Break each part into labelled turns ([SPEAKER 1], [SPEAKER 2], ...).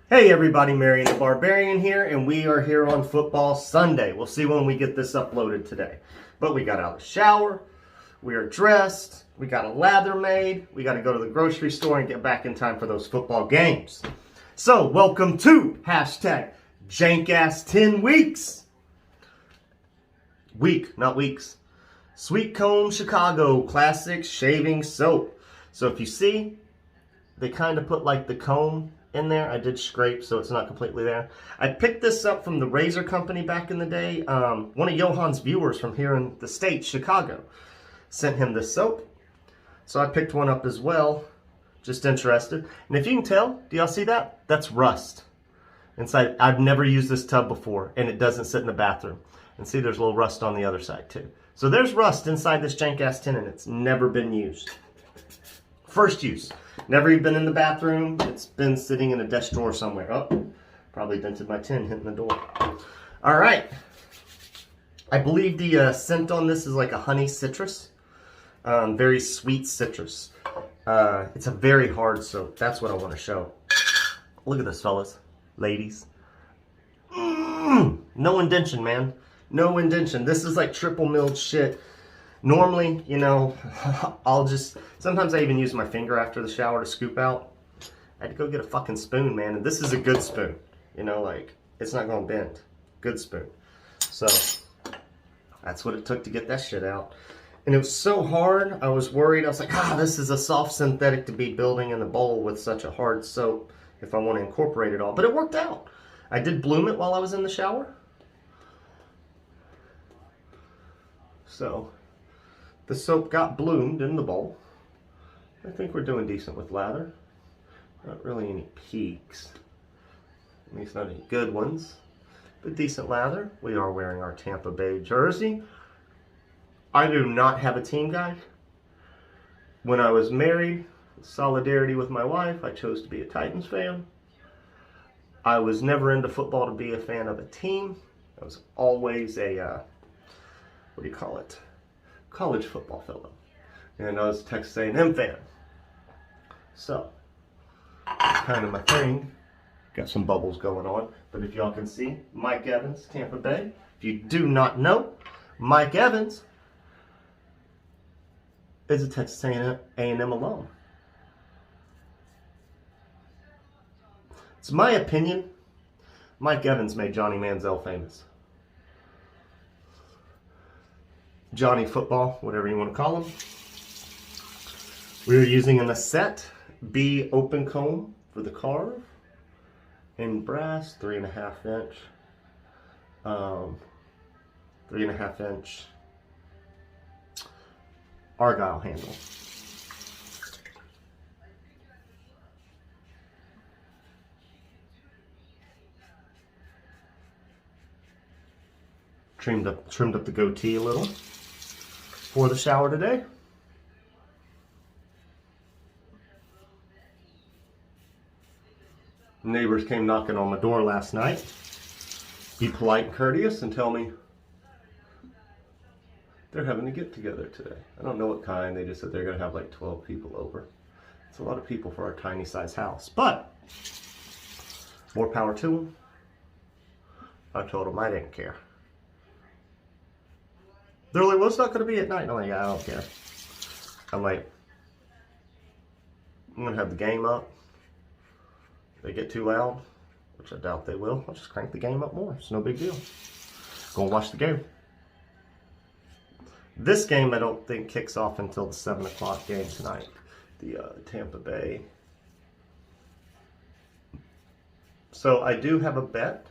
[SPEAKER 1] Hey everybody, Marion the Barbarian here, and we are here on Football Sunday. We'll see when we get this uploaded today. But we got out of the shower, we are dressed, we got a lather made, we got to go to the grocery store and get back in time for those football games. So, welcome to hashtag Jankass 10 Weeks. Week, not weeks. Sweet Comb Chicago Classic Shaving Soap. So if you see, they kind of put like the comb in there. I did scrape, so it's not completely there. I picked this up from the razor company back in the day. One of Johan's viewers from here in the States, Chicago, sent him this soap. So I picked one up as well, just interested. And if you can tell, do y'all see that? That's rust inside. I've never used this tub before, and it doesn't sit in the bathroom. And see, there's a little rust on the other side too. So there's rust inside this Jankass tin, and it's never been used. First use. Never even been in the bathroom. It's been sitting in a desk drawer somewhere. Oh, probably dented my tin hitting the door. All right. I believe the scent on this is like a honey citrus. Very sweet citrus. It's a very hard soap. That's what I want to show. Look at this, fellas. Ladies. No indention, man. No indention. This is like triple milled shit. Normally, you know, sometimes I even use my finger after the shower to scoop out. I had to go get a fucking spoon, man, and this is a good spoon. You know, like, it's not gonna bend. Good spoon. So, that's what it took to get that shit out. And it was so hard, I was worried. I was like, this is a soft synthetic to be building in the bowl with such a hard soap if I want to incorporate it all. But it worked out. I did bloom it while I was in the shower. So, the soap got bloomed in the bowl. I think we're doing decent with lather. Not really any peaks. At least not any good ones. But decent lather. We are wearing our Tampa Bay jersey. I do not have a team guide. When I was married, solidarity with my wife, I chose to be a Titans fan. I was never into football to be a fan of a team. I was always a, what do you call it? College football fellow. And I was a Texas A&M fan. So, kind of my thing. Got some bubbles going on. But if y'all can see, Mike Evans, Tampa Bay. If you do not know, Mike Evans is a Texas A&M alum. It's my opinion, Mike Evans made Johnny Manziel famous. Johnny Football, whatever you want to call him. We are using a Nacet B open comb for the Karve in brass, 3.5 inch, 3.5 inch argyle handle. Trimmed up the goatee a little for the shower today. Neighbors came knocking on my door last night. Be polite and courteous and tell me they're having a get together today. I don't know what kind. They just said they're going to have like 12 people over. It's a lot of people for our tiny size house, but more power to them. I told them I didn't care. They're like, well, it's not going to be at night. I'm like, yeah, I don't care. I'm like, I'm going to have the game up. If they get too loud, which I doubt they will, I'll just crank the game up more. It's no big deal. Go and watch the game. This game, I don't think, kicks off until the 7 o'clock game tonight. The Tampa Bay. So I do have a bet.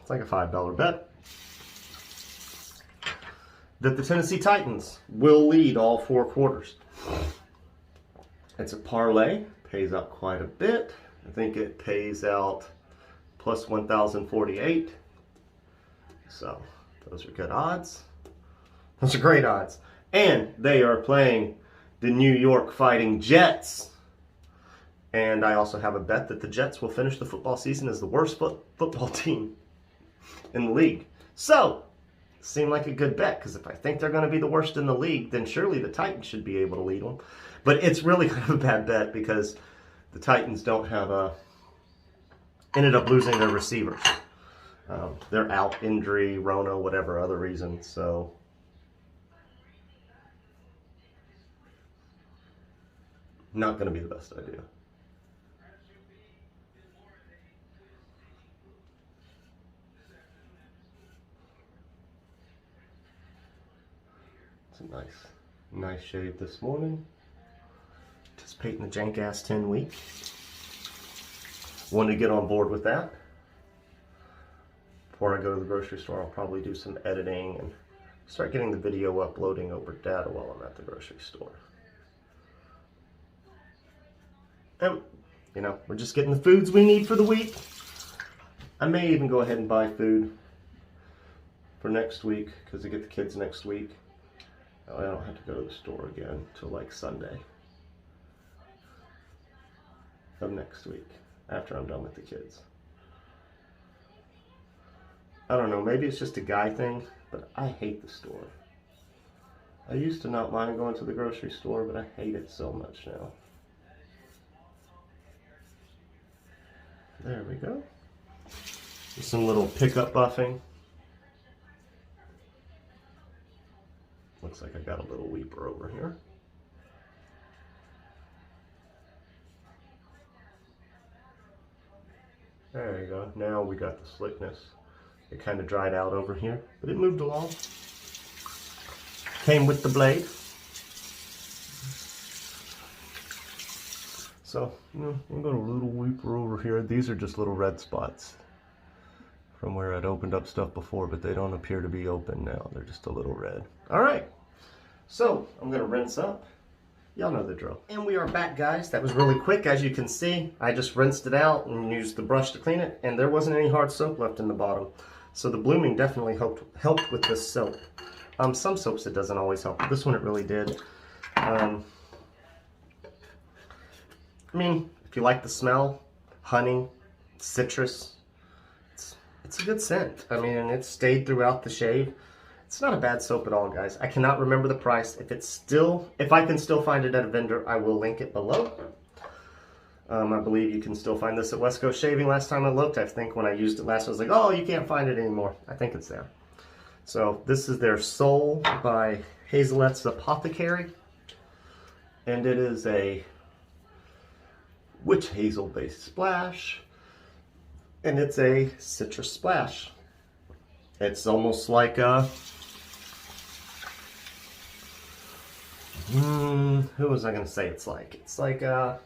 [SPEAKER 1] It's like a $5 bet. That the Tennessee Titans will lead all 4 quarters. It's a parlay, pays out quite a bit. I think it pays out plus 1,048. So those are good odds. Those are great odds. And they are playing the New York Fighting Jets. And I also have a bet that the Jets will finish the football season as the worst football team in the league. So, seemed like a good bet, because if I think they're going to be the worst in the league, then surely the Titans should be able to lead them. But it's really kind of a bad bet because the Titans don't have ended up losing their receivers. They're out, injury, Rona, whatever other reason. So not going to be the best idea. It's a nice shave this morning. Anticipating the jank ass 10 week. Wanted to get on board with that. Before I go to the grocery store, I'll probably do some editing and start getting the video uploading over data while I'm at the grocery store. And, you know, we're just getting the foods we need for the week. I may even go ahead and buy food for next week because I get the kids next week. I don't have to go to the store again until like Sunday of next week after I'm done with the kids. I don't know, maybe it's just a guy thing, but I hate the store. I used to not mind going to the grocery store, but I hate it so much now. There we go. Just some little pickup buffing. Looks like I got a little weeper over here. There you go. Now we got the slickness. It kind of dried out over here, but it moved along. Came with the blade. So, we've got a little weeper over here. These are just little red spots from where I'd opened up stuff before, but they don't appear to be open now. They're just a little red. All right. So, I'm going to rinse up. Y'all know the drill. And we are back, guys. That was really quick, as you can see. I just rinsed it out and used the brush to clean it, and there wasn't any hard soap left in the bottom. So the blooming definitely helped with this soap. Some soaps it doesn't always help. This one it really did. I mean, if you like the smell, honey, citrus, it's a good scent. I mean, and it stayed throughout the shave. It's not a bad soap at all, guys. I cannot remember the price. If I can still find it at a vendor, I will link it below. I believe you can still find this at West Coast Shaving. Last time I looked, I think when I used it last, I was like, oh, you can't find it anymore. I think it's there. So this is their Soul by Hazelet's Apothecary. And it is a witch hazel based splash. And it's a citrus splash. It's almost like a... who was I going to say it's like? It's like a...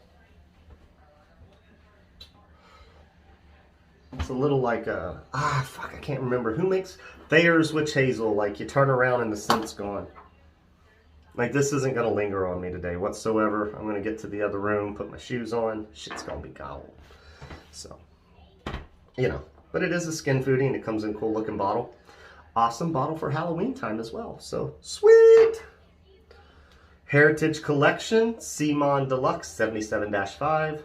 [SPEAKER 1] It's a little like a... I can't remember. Who makes Thayer's Witch Hazel? Like, you turn around and the scent's gone. Like, this isn't going to linger on me today whatsoever. I'm going to get to the other room, put my shoes on. Shit's going to be gone. So, you know. But it is a skin foodie, and it comes in a cool looking bottle. Awesome bottle for Halloween time as well. So, sweet! Heritage Collection, C-MON Deluxe 77-5.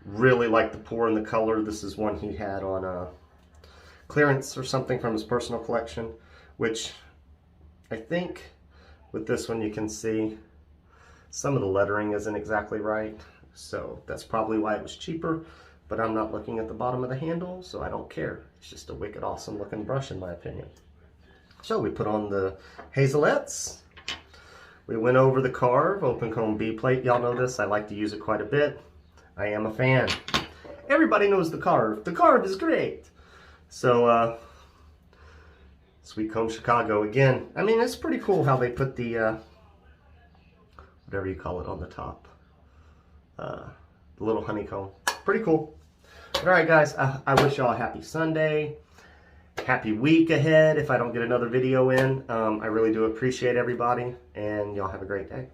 [SPEAKER 1] Really like the pour and the color. This is one he had on clearance or something from his personal collection, which I think with this one you can see some of the lettering isn't exactly right. So that's probably why it was cheaper, but I'm not looking at the bottom of the handle, so I don't care. It's just a wicked awesome looking brush in my opinion. So we put on the Hazelets. We went over the Karve open comb B plate. Y'all know this, I like to use it quite a bit. I am a fan. Everybody knows the Karve. The Karve is great. So, Sweet Comb Chicago again. I mean, it's pretty cool how they put the, whatever you call it on the top. The little honeycomb. Pretty cool. All right, guys, I wish y'all a happy Sunday. Happy week ahead if I don't get another video in. I really do appreciate everybody, and y'all have a great day.